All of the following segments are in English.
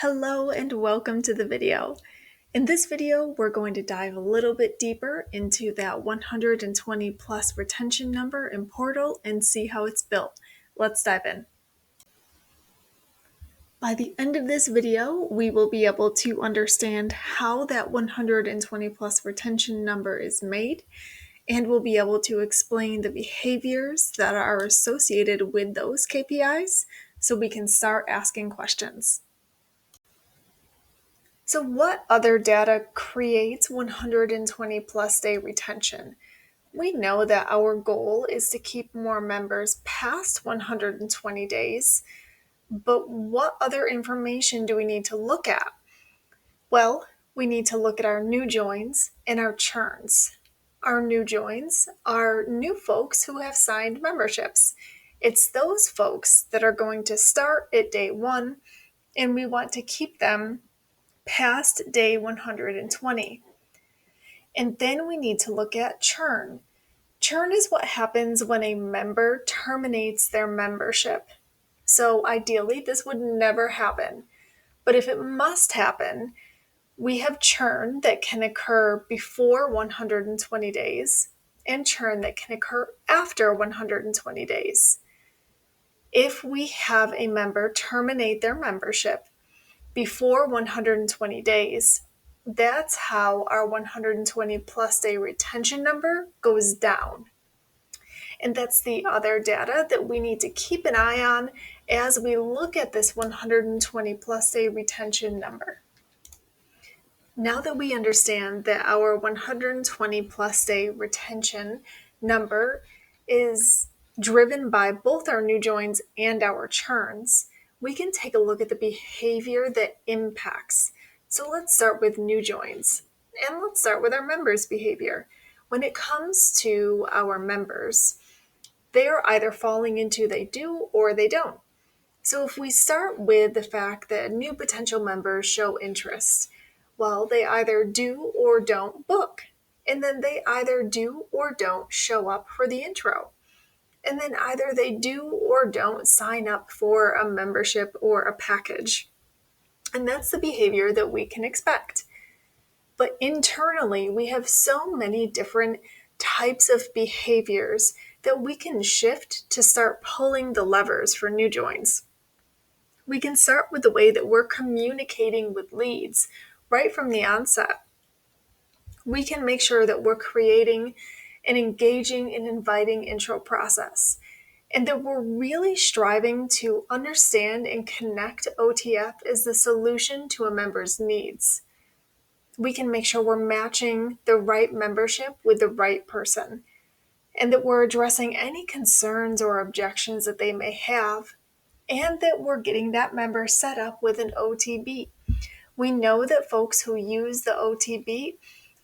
Hello and welcome to the video. In this video, we're going to dive a little bit deeper into that 120 plus retention number in Portal and see how it's built. Let's dive in. By the end of this video, we will be able to understand how that 120 plus retention number is made, and we'll be able to explain the behaviors that are associated with those KPIs so we can start asking questions. So what other data creates 120 plus day retention? We know that our goal is to keep more members past 120 days, but what other information do we need to look at? Well, we need to look at our new joins and our churns. Our new joins are new folks who have signed memberships. It's those folks that are going to start at day one, and we want to keep them past day 120. And then we need to look at churn. Churn is what happens when a member terminates their membership. So ideally, this would never happen. But if it must happen, we have churn that can occur before 120 days and churn that can occur after 120 days. If we have a member terminate their membership before 120 days, that's how our 120 plus day retention number goes down. And that's the other data that we need to keep an eye on as we look at this 120 plus day retention number. Now that we understand that our 120 plus day retention number is driven by both our new joins and our churns, we can take a look at the behavior that impacts. So let's start with new joins, and let's start with our members' behavior. When it comes to our members, they are either falling into they do or they don't. So if we start with the fact that new potential members show interest, well, they either do or don't book, and then they either do or don't show up for the intro. And then either they do or don't sign up for a membership or a package. And that's the behavior that we can expect. But internally, we have so many different types of behaviors that we can shift to start pulling the levers for new joins. We can start with the way that we're communicating with leads right from the onset. We can make sure that we're creating an engaging and inviting intro process, and that we're really striving to understand and connect OTF as the solution to a member's needs. We can make sure we're matching the right membership with the right person, and that we're addressing any concerns or objections that they may have, and that we're getting that member set up with an OTB. We know that folks who use the OTB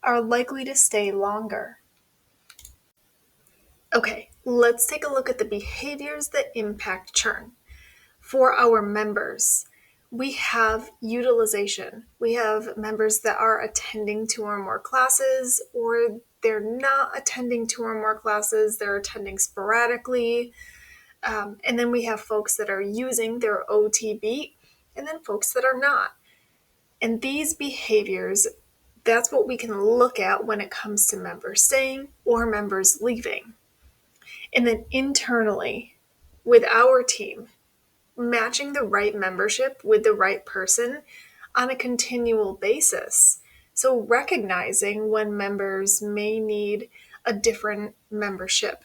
are likely to stay longer. Okay, let's take a look at the behaviors that impact churn. For our members, we have utilization. We have members that are attending 2 or more classes, or they're not attending 2 or more classes, they're attending sporadically. And then we have folks that are using their OTB, and then folks that are not. And these behaviors, that's what we can look at when it comes to members staying or members leaving. And then internally, with our team, matching the right membership with the right person on a continual basis. So recognizing when members may need a different membership,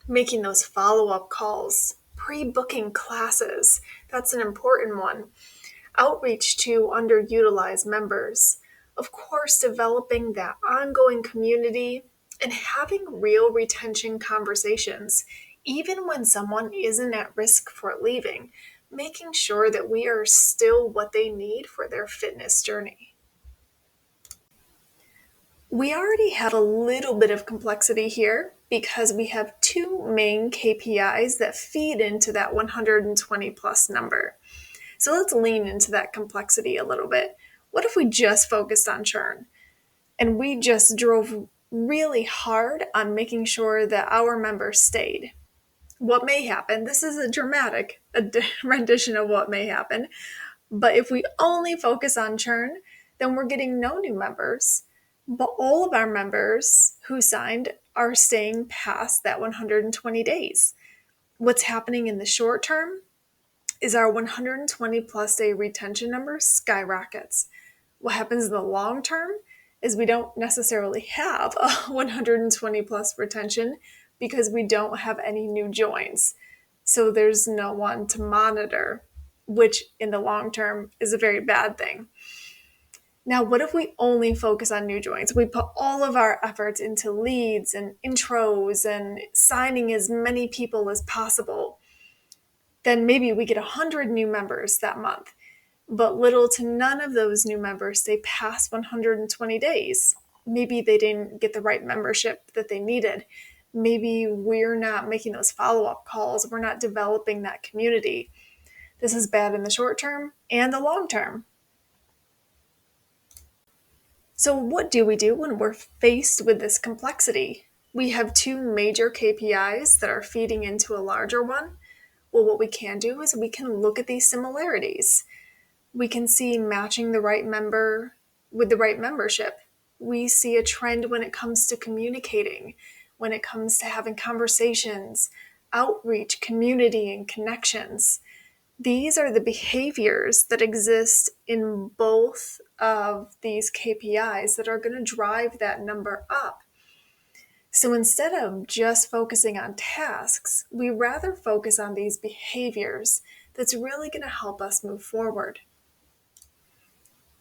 making those follow-up calls, pre-booking classes, that's an important one. Outreach to underutilized members, of course, developing that ongoing community and having real retention conversations, even when someone isn't at risk for leaving, making sure that we are still what they need for their fitness journey. We already had a little bit of complexity here because we have 2 main KPIs that feed into that 120 plus number. So let's lean into that complexity a little bit. What if we just focused on churn and we just drove really hard on making sure that our members stayed? What may happen, this is a dramatic rendition of what may happen, But if we only focus on churn, then we're getting no new members. But all of our members who signed are staying past that 120 days. What's happening in the short term is our 120 plus day retention number skyrockets. What happens in the long term is we don't necessarily have a 120 plus retention because we don't have any new joins. So there's no one to monitor, which in the long term is a very bad thing. Now, what if we only focus on new joins? We put all of our efforts into leads and intros and signing as many people as possible. Then maybe we get 100 new members that month, but little to none of those new members stay past 120 days. Maybe they didn't get the right membership that they needed. Maybe we're not making those follow-up calls. We're not developing that community. This is bad in the short term and the long term. So what do we do when we're faced with this complexity? We have two major KPIs that are feeding into a larger one. Well, what we can do is we can look at these similarities. We can see matching the right member with the right membership. We see a trend when it comes to communicating, when it comes to having conversations, outreach, community, and connections. These are the behaviors that exist in both of these KPIs that are going to drive that number up. So instead of just focusing on tasks, we rather focus on these behaviors that's really going to help us move forward.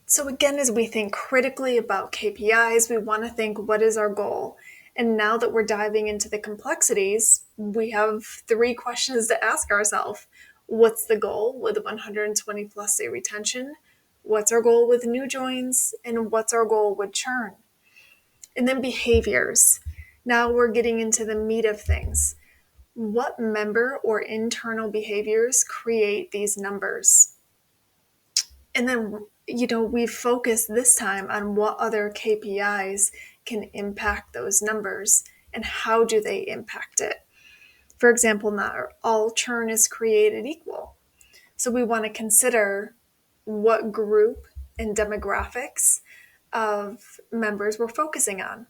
So again, as we think critically about KPIs, we want to think, what is our goal? And now that we're diving into the complexities, we have 3 questions to ask ourselves. What's the goal with 120 plus day retention? What's our goal with new joins? And what's our goal with churn? And then behaviors. Now we're getting into the meat of things. What member or internal behaviors create these numbers? And then, we focus this time on what other KPIs can impact those numbers and how do they impact it. For example, not all churn is created equal. So we want to consider what group and demographics of members we're focusing on.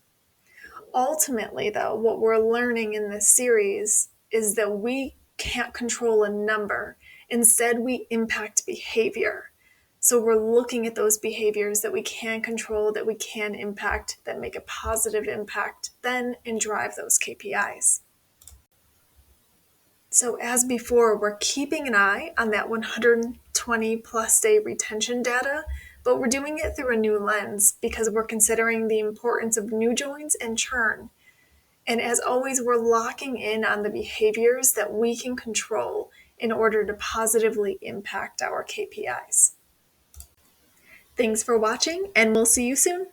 Ultimately, though, what we're learning in this series is that we can't control a number. Instead, we impact behavior. So we're looking at those behaviors that we can control, that we can impact, that make a positive impact then and drive those KPIs. So as before, we're keeping an eye on that 120 plus day retention data, but we're doing it through a new lens because we're considering the importance of new joins and churn. And as always, we're locking in on the behaviors that we can control in order to positively impact our KPIs. Thanks for watching, and we'll see you soon.